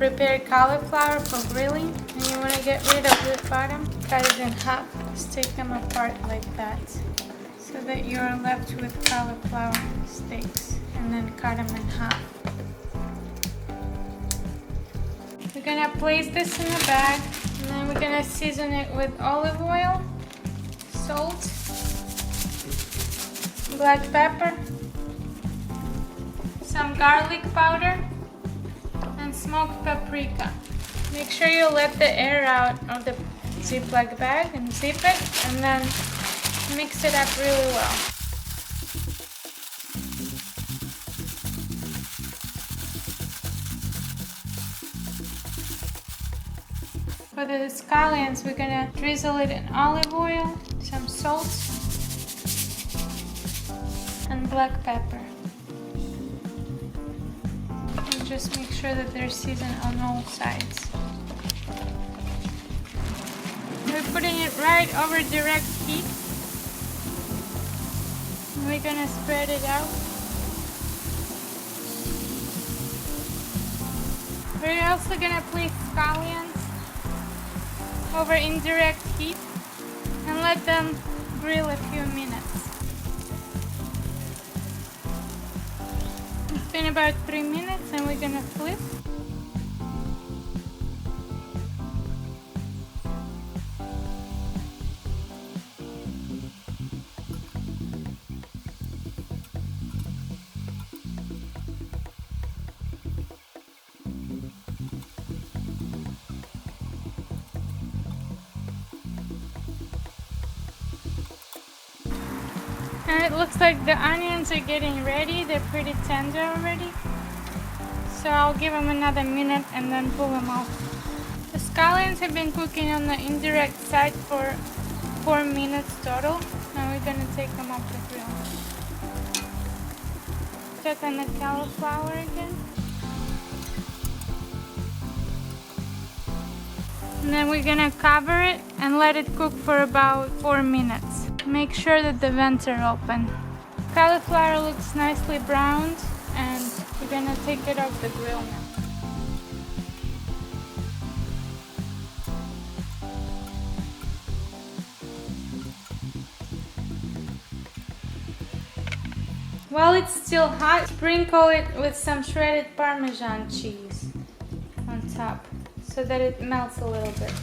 prepare cauliflower for grilling, and you want to get rid of the bottom, cut it in half. Just take them apart like that, so that you're left with cauliflower steaks, and then cut them in half. We're gonna place this in a bag, and then we're gonna season it with olive oil, salt, black pepper, some garlic powder, and smoked paprika. Make sure you let the air out of the Ziploc bag and zip it, and then mix it up really well. For the scallions, we're gonna drizzle it in olive oil, some salt, and black pepper. And just make sure that they're seasoned on all sides. We're putting it right over direct heat. We're gonna spread it out. We're also gonna place scallions over indirect heat and let them grill a few minutes. It's been about 3 minutes, and we're gonna flip. And it looks like the onions are getting ready. They're pretty tender already. So I'll give them another minute and then pull them off. The scallions have been cooking on the indirect side for 4 minutes total. Now we're gonna take them off the grill. Check on the cauliflower again. And then we're gonna cover it and let it cook for about 4 minutes. Make sure that the vents are open. Cauliflower looks nicely browned, and we're gonna take it off the grill now. While it's still hot, sprinkle it with some shredded Parmesan cheese on top, so that it melts a little bit.